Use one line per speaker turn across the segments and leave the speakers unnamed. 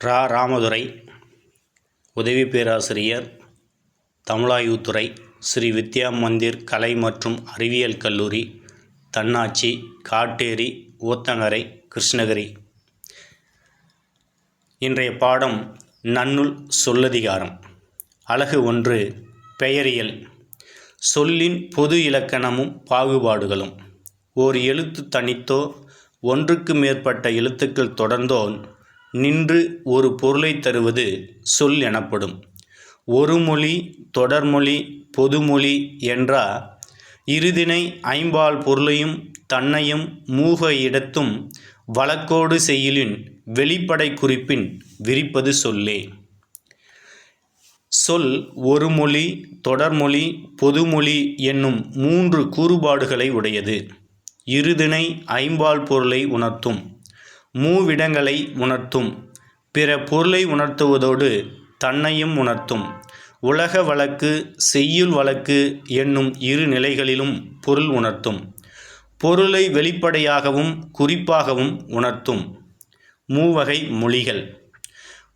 ராமதுரை, உதவி பேராசிரியர், தமிழாய்வுத்துறை, ஸ்ரீ வித்யா மந்திர் கலை மற்றும் அறிவியல் கல்லூரி, தன்னாட்சி, காட்டேரி, ஊத்தங்கரை, கிருஷ்ணகிரி. இன்றைய பாடம் நன்னூல் சொல்லதிகாரம். அலகு 1, பெயரியல். சொல்லின் பொது இலக்கணமும் பாகுபாடுகளும். ஓர் எழுத்து தனித்தோ ஒன்றுக்கு மேற்பட்ட எழுத்துக்கள் தொடர்ந்தோ நின்று ஒரு பொருளை தருவது சொல் எனப்படும். ஒரு மொழி, தொடர்மொழி, பொதுமொழி என்றா இருதிணை ஐம்பால் பொருளையும் தன்னையும் மூக இடத்தும் வழக்கோடு செய்யுளின் வெளிப்படை குறிப்பின் விரிப்பது சொல்லே. சொல் ஒரு மொழி, தொடர்மொழி, பொதுமொழி என்னும் 3 கூறுபாடுகளை உடையது. இருதிணை ஐம்பால் பொருளை உணர்த்தும், மூவிடங்களை உணர்த்தும், பிற பொருளை உணர்த்துவதோடு தன்னையும் உணர்த்தும். உலக வழக்கு, செய்யுள் வழக்கு என்னும் 2 நிலைகளிலும் பொருள் உணர்த்தும். பொருளை வெளிப்படையாகவும் குறிப்பாகவும் உணர்த்தும். மூவகை மொழிகள்.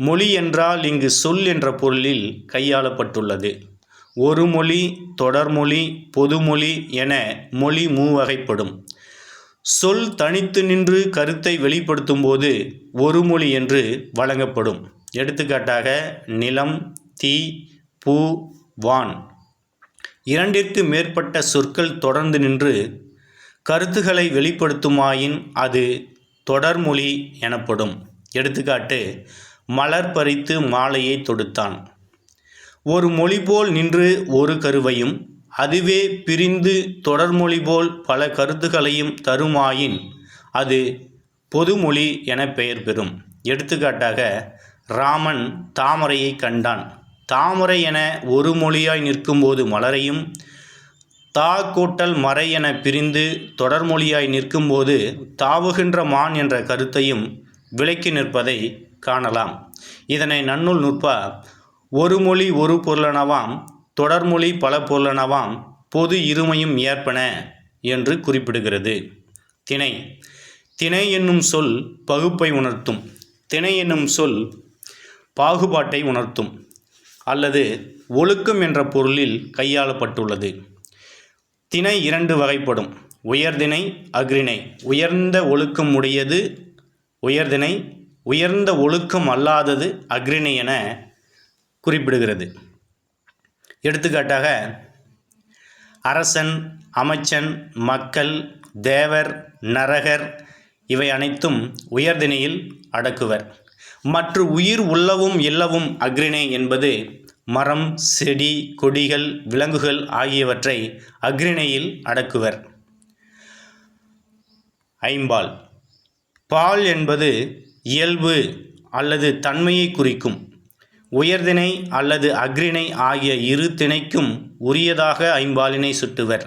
மொழி என்றால் இங்கு சொல் என்ற பொருளில் கையாளப்பட்டுள்ளது. ஒரு மொழி, தொடர்மொழி, பொதுமொழி என மொழி மூவகைப்படும். சொல் தனித்து நின்று கருத்தை வெளிப்படுத்தும் போது ஒரு மொழி என்று வழங்கப்படும். எடுத்துக்காட்டாக நிலம், தீ, பூ, வான். 2ற்கு மேற்பட்ட சொற்கள் தொடர்ந்து நின்று கருத்துக்களை வெளிப்படுத்துமாயின் அது தொடர்மொழி எனப்படும். எடுத்துக்காட்டு மலர் பறித்து மாலையை தொடுத்தான். ஒரு மொழி போல் நின்று ஒரு கருவையும் அதுவே பிரிந்து தொடர்மொழி போல் பல கருத்துக்களையும் தருமாயின் அது பொதுமொழி என பெயர் பெறும். எடுத்துக்காட்டாக ராமன் தாமரையை கண்டான். தாமரை என ஒரு மொழியாய் நிற்கும்போது மலரையும், தா கூட்டல் மறை என பிரிந்து தொடர்மொழியாய் நிற்கும்போது தாவுகின்ற மான் என்ற கருத்தையும் விளக்கி நிற்பதை காணலாம். இதனை நன்னூல் நுட்பா ஒரு மொழி ஒரு பொருளனவாம், தொடர்மொழி பல பொருளனவாம், பொது இருமையும் ஏற்பன என்று குறிப்பிடுகிறது. திணை. திணை என்னும் சொல் பகுப்பை உணர்த்தும். திணை என்னும் சொல் பாகுபாட்டை உணர்த்தும் அல்லது ஒழுக்கம் என்ற பொருளில் கையாளப்பட்டுள்ளது. திணை 2 வகைப்படும். உயர்திணை, அஃறிணை. உயர்ந்த ஒழுக்கம் உடையது உயர்திணை, உயர்ந்த ஒழுக்கம் அல்லாதது அஃறிணை என குறிப்பிடுகிறது. எடுத்துக்காட்டாக அரசன், அமைச்சன், மக்கள், தேவர், நரகர் இவை அனைத்தும் உயர்திணையில் அடக்குவர். மற்ற உயிர் உள்ளவும் இல்லவும் அஃறிணை என்பது மரம், செடி, கொடிகள், விலங்குகள் ஆகியவற்றை அஃறிணையில் அடக்குவர். ஐம்பால். பால் என்பது இயல்பு அல்லது தன்மையை குறிக்கும். உயர்திணை அல்லது அஃறிணை ஆகிய 2 திணைக்கும் உரியதாக ஐம்பாலினை சுட்டுவர்.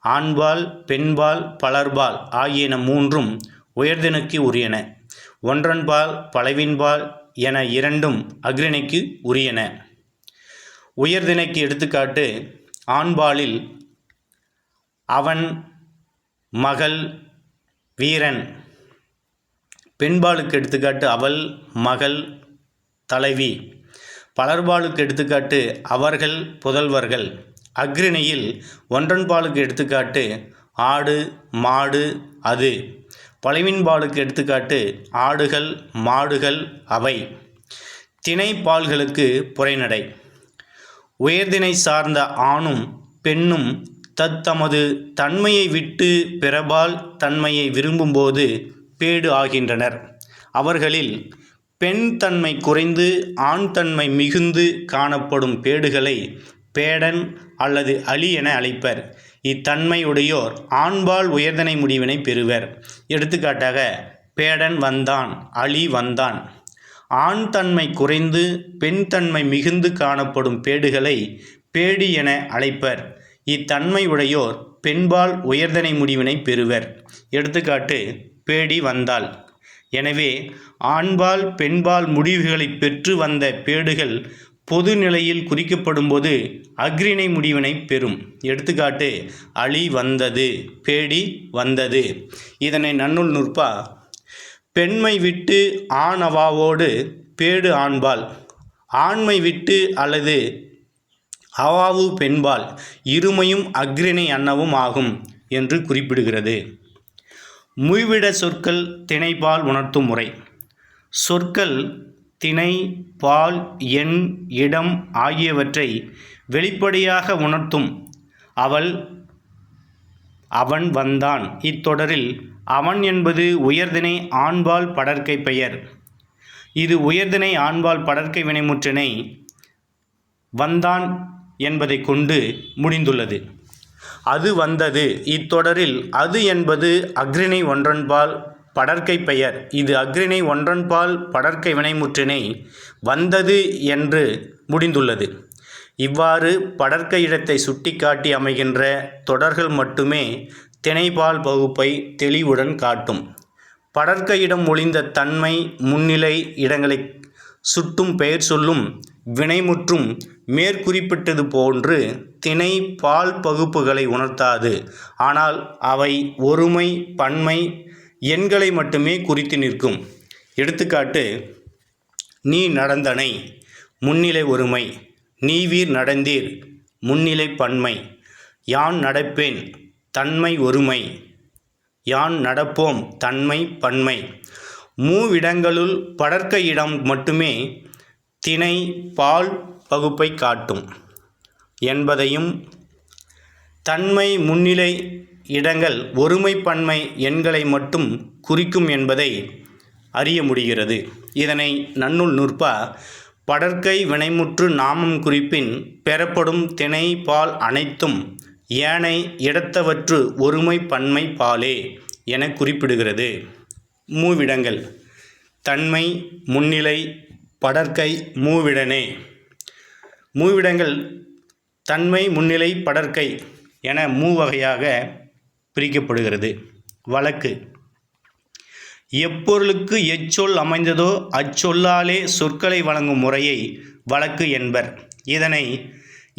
ஆண்பால், பெண்பால், பலர்பால் ஆகியன 3ம் உயர்திணைக்கு உரியன. ஒன்றன்பால், பலவின்பால் என 2ம் அஃறிணைக்கு உரியன. உயர்திணைக்கு எடுத்துக்காட்டு ஆண்பாலில் அவன், மகள், வீரன். பெண்பாலுக்கு எடுத்துக்காட்டு அவள், மகள், தலைவி. பலர்பாலுக்கு எடுத்துக்காட்டு அவர்கள், புதல்வர்கள். அஃறிணையில் ஒன்றன்பாலுக்கு எடுத்துக்காட்டு ஆடு, மாடு, அது. பலவின்பாலுக்கு எடுத்துக்காட்டு ஆடுகள், மாடுகள், அவை. திணை பால்களுக்கு புரைநடை. உயர்திணை சார்ந்த ஆணும் பெண்ணும் தத்தமது தன்மையை விட்டு பிறபால் தன்மையை விரும்பும்போது பேடு ஆகின்றனர். அவர்களில் பெண் தன்மை குறைந்து ஆண் தன்மை மிகுந்து காணப்படும் பேடுகளை பேடன் அல்லது அலி என அழைப்பர். இத்தன்மையுடையோர் ஆண்பால் உயர்திணை முடிவினை பெறுவர். எடுத்துக்காட்டாக பேடன் வந்தான், அலி வந்தான். ஆண் தன்மை குறைந்து பெண் தன்மை மிகுந்து காணப்படும் பேடுகளை பேடி என அழைப்பர். இத்தன்மையுடையோர் பெண்பால் உயர்திணை முடிவினை பெறுவர். எடுத்துக்காட்டு பேடி வந்தாள். எனவே ஆண்பால் பெண்பால் முடிவுகளை பெற்று வந்த பேடுகள் பொது நிலையில் குறிக்கப்படும்போது அஃறிணை முடிவினை பெறும். எடுத்துக்காட்டு அலி வந்தது, பேடி வந்தது. இதனை நன்னூல் நுட்பா பெண்மை விட்டு ஆணவாவோடு பேடு ஆண்பால், ஆண்மை விட்டு அல்லது அவாவு பெண்பால், இருமையும் அஃறிணை அன்னவும் ஆகும் என்று குறிப்பிடுகிறது. முய்விட சொற்கள் திணைப்பால் உணர்த்தும் முறை. சொற்கள் திணை, பால், எண், இடம் ஆகியவற்றை வெளிப்படையாக உணர்த்தும். அவள், அவன், வந்தான். இத்தொடரில் அவன் என்பது உயர்திணை ஆண்பால் படர்க்கை பெயர். இது உயர்திணை ஆண்பால் படர்க்கை வினைமுற்றினை வந்தான் என்பதை கொண்டு முடிந்துள்ளது. அது வந்தது. இத்தொடரில் அது என்பது அஃறிணை ஒன்றன்பால் படர்க்கை பெயர். இது அஃறிணை ஒன்றன்பால் படர்க்கை வினைமுற்றினை வந்தது என்று முடிந்துள்ளது. இவ்வாறு படர்க்கை இடத்தை சுட்டிக்காட்டி அமைகின்ற தொடர்கள் மட்டுமே திணைப்பால் பகுப்பை தெளிவுடன் காட்டும். படர்க்கை இடம் ஒழிந்த தன்மை முன்னிலை இடங்களை சுட்டும் பெயர் சொல்லும் வினைமுற்றும் மேற்குறிப்பிட்டது போன்று திணை பால் பகுப்புகளை உணர்த்தாது. ஆனால் அவை ஒருமை, பன்மை, எண்களை மட்டுமே குறித்து நிற்கும். எடுத்துக்காட்டு: நீ நடந்தனை முன்னிலை ஒருமை, நீவீர் நடந்தீர் முன்னிலை பன்மை, யான் நடப்பேன் தன்மை ஒருமை, யான் நடப்போம் தன்மை பன்மை. மூவிடங்களுள் படர்க்கை இடம் மட்டுமே திணை பால் பகுப்பை காட்டும் என்பதையும், தன்மை முன்னிலை இடங்கள் ஒருமை பன்மை எண்களை மட்டும் குறிக்கும் என்பதை அறிய முடிகிறது. இதனை நன்னூல் நூற்பா படர்க்கை வினைமுற்று நாமம் குறிப்பின் பெறப்படும் திணை பால் அனைத்தும் ஏனை இடத்தவற்று ஒருமை பன்மை பாலே என குறிப்பிடுகிறது. மூவிடங்கள் தன்மை, முன்னிலை, படர்க்கை, மூவிடனே. மூவிடங்கள் தன்மை, முன்னிலை, படர்க்கை என மூவகையாக பிரிக்கப்படுகிறது. வழக்கு: எப்பொருளுக்கு எச்சொல் அமைந்ததோ அச்சொல்லாலே சொற்களை வழங்கும் முறையை வழக்கு என்பர். இதனை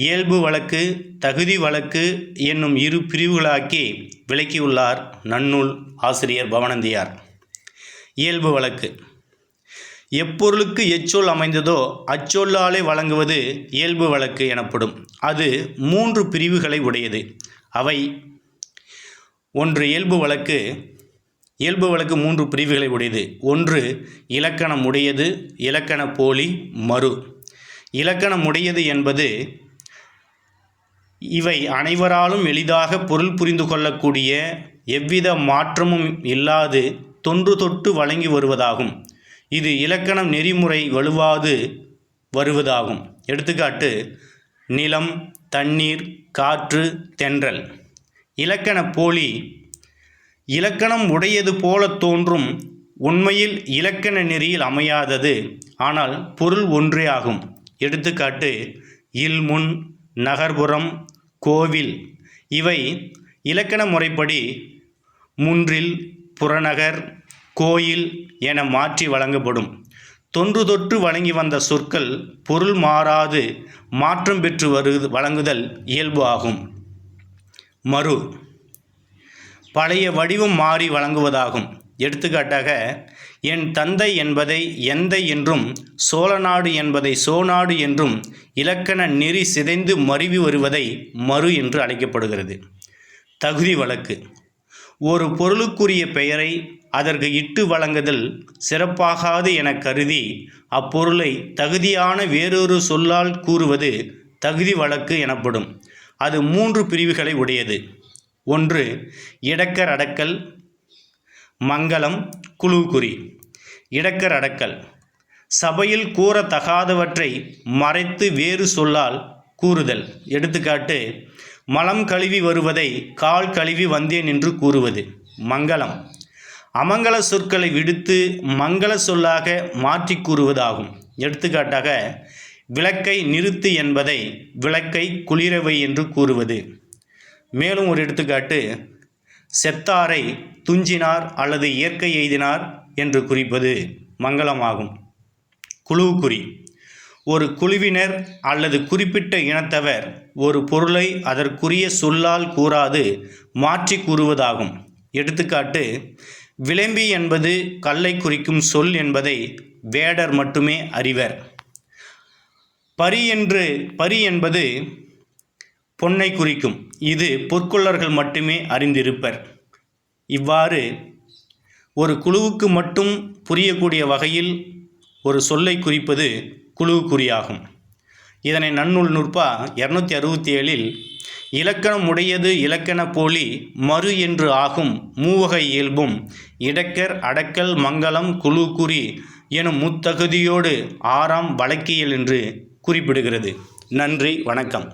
இயல்பு வழக்கு, தகுதி வழக்கு என்னும் இரு பிரிவுகளாக்கி விளக்கியுள்ளார் நன்னூல் ஆசிரியர் பவணந்தியார். இயல்பு வழக்கு: எப்பொருளுக்கு எச்சொல் அமைந்ததோ அச்சொல்லாலே வழங்குவது இயல்பு வழக்கு எனப்படும். அது 3 பிரிவுகளை உடையது. அவை: 1. இயல்பு வழக்கு. இயல்பு வழக்கு 3 பிரிவுகளை உடையது. 1. இலக்கணம் உடையது, இலக்கண போலி, மறு. இலக்கணம் உடையது என்பது இவை அனைவராலும் எளிதாக பொருள் புரிந்து கொள்ளக்கூடிய, எவ்வித மாற்றமும் இல்லாது தொன்று தொட்டு வழங்கி வருவதாகும். இது இலக்கணம் நெறிமுறை வலுவாது வருவதாகும். எடுத்துக்காட்டு: நிலம், தண்ணீர், காற்று, தென்றல். இலக்கண போலி: இலக்கணம் உடையது போல தோன்றும், உண்மையில் இலக்கண நெறியில் அமையாதது, ஆனால் பொருள் ஒன்றே ஆகும். எடுத்துக்காட்டு: இல்முன், நகர்புறம், கோவில். இவை இலக்கண முறைப்படி முன்றில், புறநகர், கோயில் என மாற்றி வழங்கப்படும். தொன்று தொட்டு வழங்கி வந்த சொற்கள் பொருள் மாறாது மாற்றம் பெற்று வழங்குதல் இயல்பு ஆகும். மறு: பழைய வடிவம் மாறி வழங்குவதாகும். எடுத்துக்காட்டாக, என் தந்தை என்பதை எந்தை என்றும், சோழநாடு என்பதை சோநாடு என்றும் இலக்கண நெறி சிதைந்து மருவி வருவதை மறு என்று அழைக்கப்படுகிறது. தகுதி வழக்கு: ஒரு பொருளுக்குரிய பெயரை அதற்கு இட்டு வழங்குதல் சிறப்பாகாது என கருதி அப்பொருளை தகுதியான வேறொரு சொல்லால் கூறுவது தகுதி வழக்கு எனப்படும். அது 3 பிரிவுகளை உடையது. 1. இடக்கர் அடக்கல், மங்கலம், குழுக்குறி. இடக்கர் அடக்கல்: சபையில் கூறத்தகாதவற்றை மறைத்து வேறு சொல்லால் கூறுதல். எடுத்துக்காட்டு: மலம் கழுவி வருவதை கால் கழுவி வந்தேன் என்று கூறுவது. மங்கலம்: அமங்கல சொற்களை விடுத்து மங்கள சொல்லாக மாற்றி கூறுவதாகும். எடுத்துக்காட்டாக, விளக்கை நிறுத்து என்பதை விளக்கை குளிரவை என்று கூறுவது. மேலும் ஒரு எடுத்துக்காட்டு: செத்தாரை துஞ்சினார் அல்லது இயற்கை எய்தினார் என்று குறிப்பது மங்களமாகும். குழுக்குறி: ஒரு குழுவினர் அல்லது குறிப்பிட்ட இனத்தவர் ஒரு பொருளை அதற்குரிய சொல்லால் கூறாது மாற்றி கூறுவதாகும். எடுத்துக்காட்டு: விளம்பி என்பது கல்லை குறிக்கும் சொல் என்பதை வேடர் மட்டுமே அறிவர். பரி என்பது பொன்னை குறிக்கும். இது பொற்கொள்ளர்கள் மட்டுமே அறிந்திருப்பர். இவ்வாறு ஒரு குழுவுக்கு மட்டும் புரியக்கூடிய வகையில் ஒரு சொல்லை குறிப்பது குழுவுக்குறியாகும். இதனை நன்னூல் நூற்பா 267 இலக்கணம் உடையது இலக்கண போலி மறு என்று ஆகும் மூவகை இயல்பும் இடக்கர் அடக்கல் மங்கலம் குழுக்குறி எனும் முத்தகுதியோடு 6ஆம் வழக்கியல் என்று குறிப்பிடுகிறது. நன்றி, வணக்கம்.